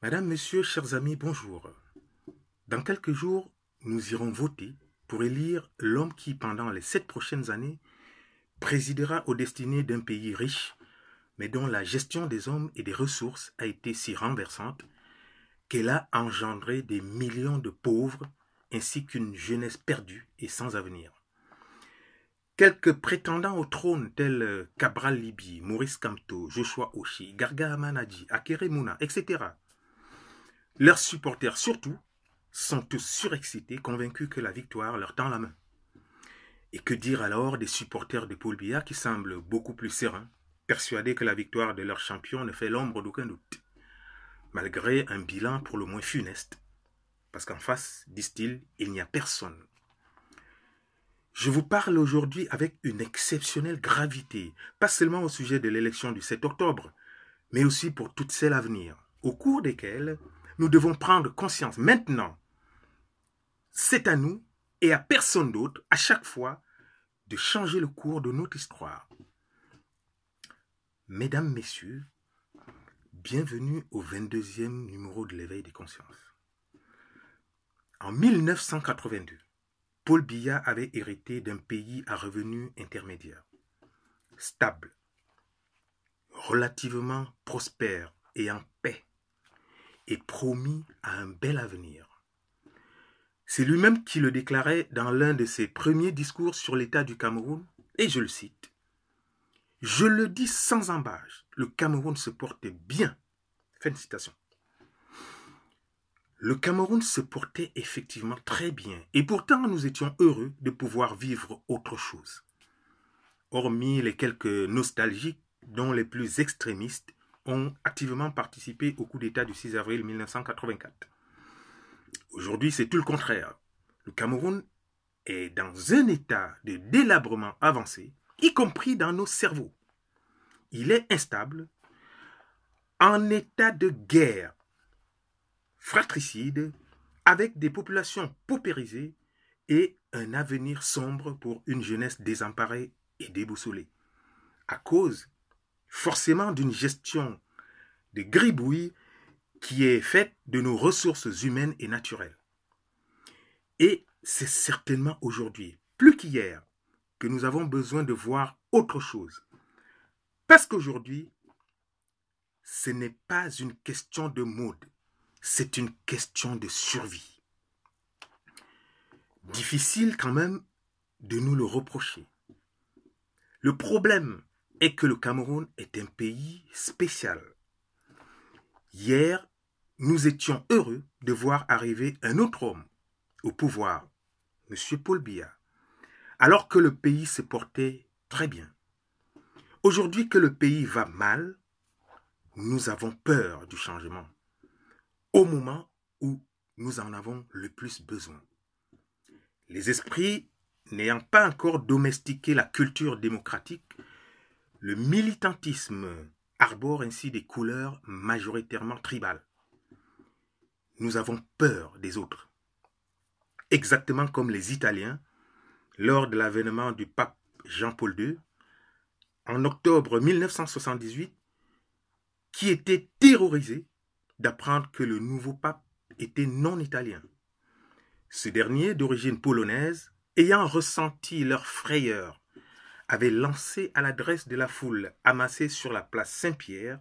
Madame, Monsieur, chers amis, bonjour. Dans quelques jours, nous irons voter pour élire l'homme qui, pendant les 7 prochaines années, présidera aux destinées d'un pays riche, mais dont la gestion des hommes et des ressources a été si renversante qu'elle a engendré des millions de pauvres ainsi qu'une jeunesse perdue et sans avenir. Quelques prétendants au trône tels Cabral Libye, Maurice Kamto, Joshua Oshi, Garga Amanadi, Akere Mouna, etc. Leurs supporters surtout sont tous surexcités, convaincus que la victoire leur tend la main. Et que dire alors des supporters de Paul Biya qui semblent beaucoup plus sereins, persuadés que la victoire de leur champion ne fait l'ombre d'aucun doute, malgré un bilan pour le moins funeste, parce qu'en face, disent-ils, il n'y a personne. Je vous parle aujourd'hui avec une exceptionnelle gravité, pas seulement au sujet de l'élection du 7 octobre, mais aussi pour toutes celles à venir, au cours desquelles nous devons prendre conscience maintenant. C'est à nous et à personne d'autre, à chaque fois, de changer le cours de notre histoire. Mesdames, Messieurs, bienvenue au 22e numéro de l'éveil des consciences. En 1982, Paul Biya avait hérité d'un pays à revenus intermédiaires, stable, relativement prospère et en paix, et promis à un bel avenir. C'est lui-même qui le déclarait dans l'un de ses premiers discours sur l'état du Cameroun, et je le cite. « Je le dis sans embâche, le Cameroun se portait bien. » Fin de citation. Le Cameroun se portait effectivement très bien, et pourtant nous étions heureux de pouvoir vivre autre chose. Hormis les quelques nostalgiques dont les plus extrémistes ont activement participé au coup d'État du 6 avril 1984. Aujourd'hui, c'est tout le contraire. Le Cameroun est dans un état de délabrement avancé, y compris dans nos cerveaux. Il est instable, en état de guerre fratricide, avec des populations paupérisées et un avenir sombre pour une jeunesse désemparée et déboussolée, à cause forcément d'une gestion de gribouille qui est faite de nos ressources humaines et naturelles. Et c'est certainement aujourd'hui, plus qu'hier, que nous avons besoin de voir autre chose. Parce qu'aujourd'hui, ce n'est pas une question de mode, c'est une question de survie. Difficile quand même de nous le reprocher. Le problème est que le Cameroun est un pays spécial. Hier, nous étions heureux de voir arriver un autre homme au pouvoir, M. Paul Biya, alors que le pays se portait très bien. Aujourd'hui que le pays va mal, nous avons peur du changement, au moment où nous en avons le plus besoin. Les esprits n'ayant pas encore domestiqué la culture démocratique, le militantisme arbore ainsi des couleurs majoritairement tribales. Nous avons peur des autres. Exactement comme les Italiens, lors de l'avènement du pape Jean-Paul II, en octobre 1978, qui étaient terrorisés d'apprendre que le nouveau pape était non italien. Ce dernier, d'origine polonaise, ayant ressenti leur frayeur, avait lancé à l'adresse de la foule amassée sur la place Saint-Pierre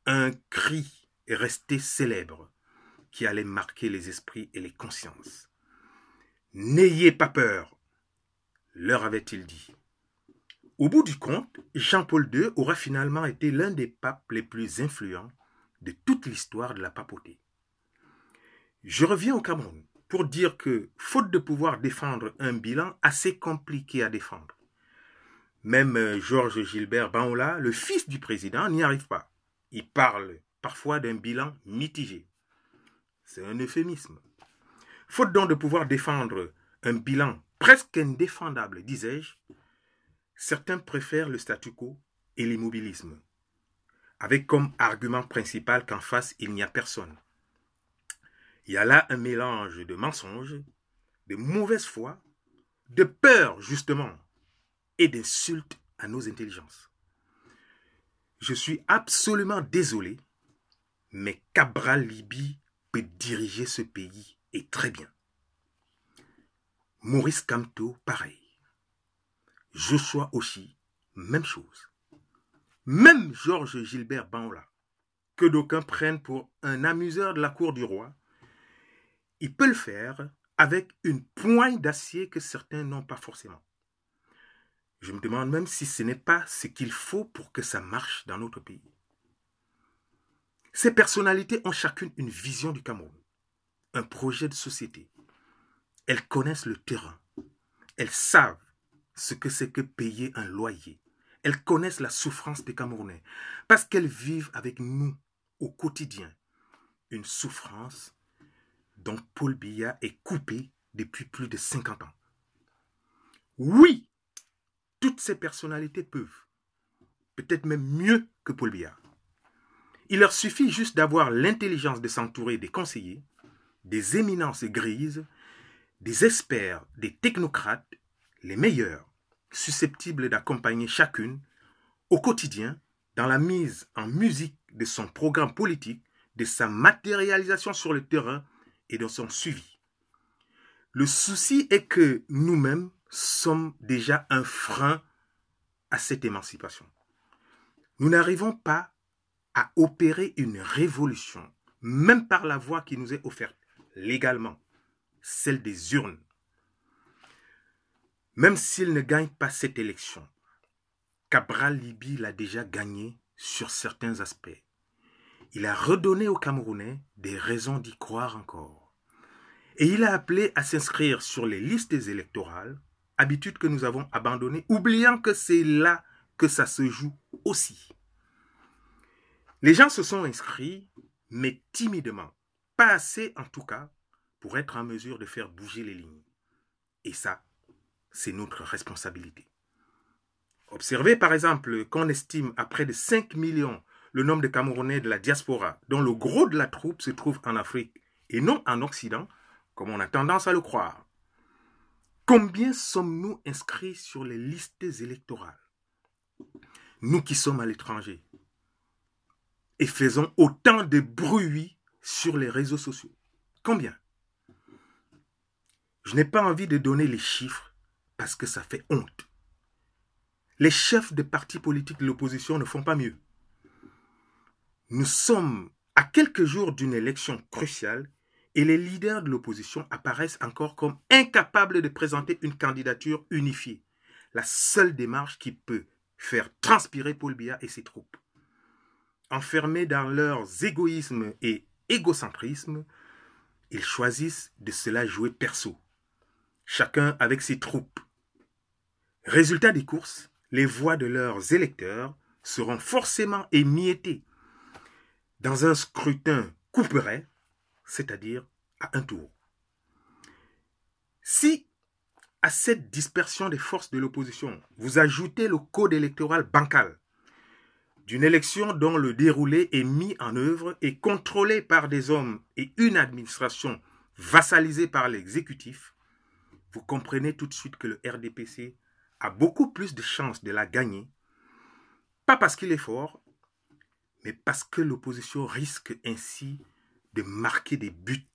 un cri resté célèbre qui allait marquer les esprits et les consciences. « N'ayez pas peur !» leur avait-il dit. Au bout du compte, Jean-Paul II aura finalement été l'un des papes les plus influents de toute l'histoire de la papauté. Je reviens au Cameroun pour dire que, faute de pouvoir défendre un bilan assez compliqué à défendre, même Georges Gilbert Banhoula, le fils du président, n'y arrive pas. Il parle parfois d'un bilan mitigé. C'est un euphémisme. Faute donc de pouvoir défendre un bilan presque indéfendable, disais-je, certains préfèrent le statu quo et l'immobilisme, avec comme argument principal qu'en face, il n'y a personne. Il y a là un mélange de mensonges, de mauvaise foi, de peur, justement, et d'insultes à nos intelligences. Je suis absolument désolé Mais Cabral Libye peut diriger ce pays, et très bien. Maurice Kamto, pareil. Joshua Oshi, même chose. Même Georges Gilbert Banhola, que d'aucuns prennent pour un amuseur de la cour du roi, il peut le faire avec une poigne d'acier que certains n'ont pas forcément. Je me demande même si ce n'est pas ce qu'il faut pour que ça marche dans notre pays. Ces personnalités ont chacune une vision du Cameroun, un projet de société. Elles connaissent le terrain. Elles savent ce que c'est que payer un loyer. Elles connaissent la souffrance des Camerounais parce qu'elles vivent avec nous au quotidien. Une souffrance dont Paul Biya est coupé depuis plus de 50 ans. Oui, toutes ces personnalités peuvent, peut-être même mieux que Paul Biya. Il leur suffit juste d'avoir l'intelligence de s'entourer des conseillers, des éminences grises, des experts, des technocrates, les meilleurs, susceptibles d'accompagner chacune au quotidien dans la mise en musique de son programme politique, de sa matérialisation sur le terrain et de son suivi. Le souci est que nous-mêmes sommes déjà un frein à cette émancipation. Nous n'arrivons pas à opérer une révolution, même par la voie qui nous est offerte légalement, celle des urnes. Même s'il ne gagne pas cette élection, Cabral Libye l'a déjà gagné sur certains aspects. Il a redonné aux Camerounais des raisons d'y croire encore. Et il a appelé à s'inscrire sur les listes électorales, habitude que nous avons abandonnée, oubliant que c'est là que ça se joue aussi. Les gens se sont inscrits, mais timidement, pas assez en tout cas, pour être en mesure de faire bouger les lignes. Et ça, c'est notre responsabilité. Observez par exemple qu'on estime à près de 5 millions le nombre de Camerounais de la diaspora, dont le gros de la troupe se trouve en Afrique et non en Occident, comme on a tendance à le croire. Combien sommes-nous inscrits sur les listes électorales? Nous qui sommes à l'étranger et faisons autant de bruit sur les réseaux sociaux. Combien? Je n'ai pas envie de donner les chiffres parce que ça fait honte. Les chefs de partis politiques de l'opposition ne font pas mieux. Nous sommes à quelques jours d'une élection cruciale et les leaders de l'opposition apparaissent encore comme incapables de présenter une candidature unifiée. La seule démarche qui peut faire transpirer Paul Biya et ses troupes. Enfermés dans leurs égoïsmes et égocentrisme, ils choisissent de se la jouer perso. Chacun avec ses troupes. Résultat des courses, les voix de leurs électeurs seront forcément émiettées dans un scrutin couperet, c'est-à-dire à un tour. Si à cette dispersion des forces de l'opposition, vous ajoutez le code électoral bancal d'une élection dont le déroulé est mis en œuvre et contrôlé par des hommes et une administration vassalisée par l'exécutif, vous comprenez tout de suite que le RDPC a beaucoup plus de chances de la gagner, pas parce qu'il est fort, mais parce que l'opposition risque ainsi de marquer des buts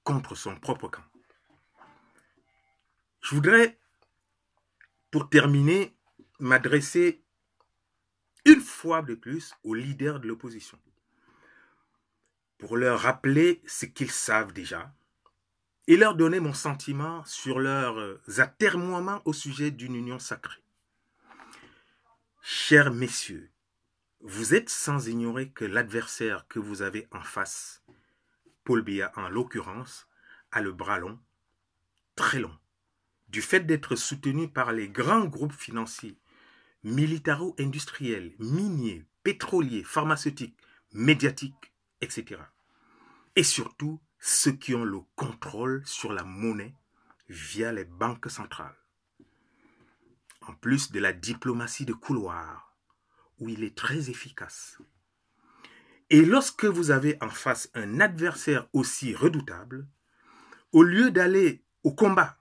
contre son propre camp. Je voudrais, pour terminer, m'adresser une fois de plus aux leaders de l'opposition, pour leur rappeler ce qu'ils savent déjà et leur donner mon sentiment sur leurs atermoiements au sujet d'une union sacrée. Chers messieurs, vous êtes sans ignorer que l'adversaire que vous avez en face, Paul Biya en l'occurrence, a le bras long, très long, du fait d'être soutenu par les grands groupes financiers, militaro-industriels, miniers, pétroliers, pharmaceutiques, médiatiques, etc. Et surtout, ceux qui ont le contrôle sur la monnaie via les banques centrales. En plus de la diplomatie de couloir, où il est très efficace. Et lorsque vous avez en face un adversaire aussi redoutable, au lieu d'aller au combat,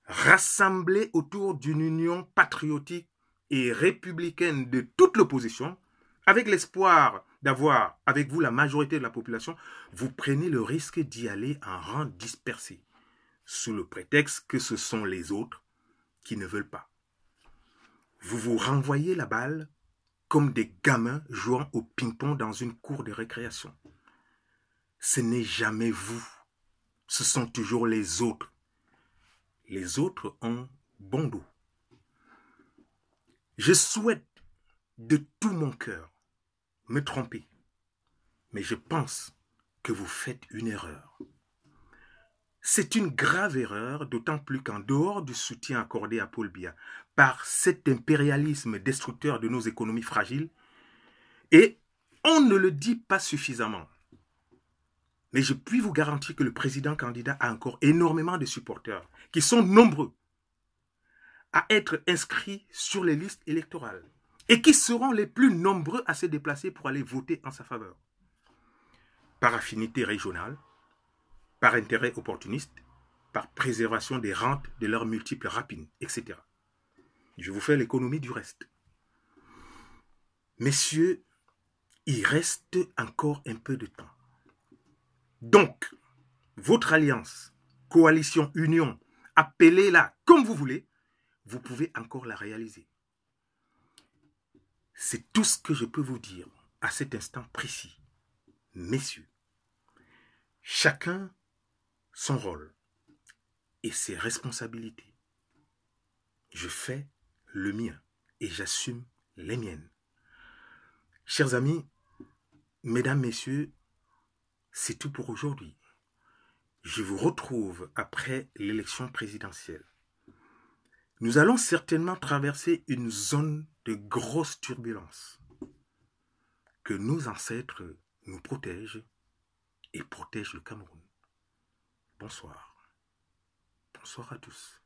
rassembler autour d'une union patriotique et républicaine de toute l'opposition, avec l'espoir d'avoir avec vous la majorité de la population, vous prenez le risque d'y aller en rang dispersé, sous le prétexte que ce sont les autres qui ne veulent pas. Vous vous renvoyez la balle comme des gamins jouant au ping-pong dans une cour de récréation. Ce n'est jamais vous, ce sont toujours les autres. Les autres ont bon dos. Je souhaite de tout mon cœur me tromper, mais je pense que vous faites une erreur. C'est une grave erreur, d'autant plus qu'en dehors du soutien accordé à Paul Biya par cet impérialisme destructeur de nos économies fragiles, et on ne le dit pas suffisamment, mais je puis vous garantir que le président candidat a encore énormément de supporters qui sont nombreux à être inscrits sur les listes électorales et qui seront les plus nombreux à se déplacer pour aller voter en sa faveur. Par affinité régionale, par intérêt opportuniste, par préservation des rentes de leurs multiples rapines, etc. Je vous fais l'économie du reste. Messieurs, il reste encore un peu de temps. Donc, votre alliance, coalition, union, appelez-la comme vous voulez, vous pouvez encore la réaliser. C'est tout ce que je peux vous dire à cet instant précis. Messieurs, chacun son rôle et ses responsabilités. Je fais le mien et j'assume les miennes. Chers amis, mesdames, messieurs, c'est tout pour aujourd'hui. Je vous retrouve après l'élection présidentielle. Nous allons certainement traverser une zone de grosse turbulence. Que nos ancêtres nous protègent et protègent le Cameroun. Bonsoir. Bonsoir à tous.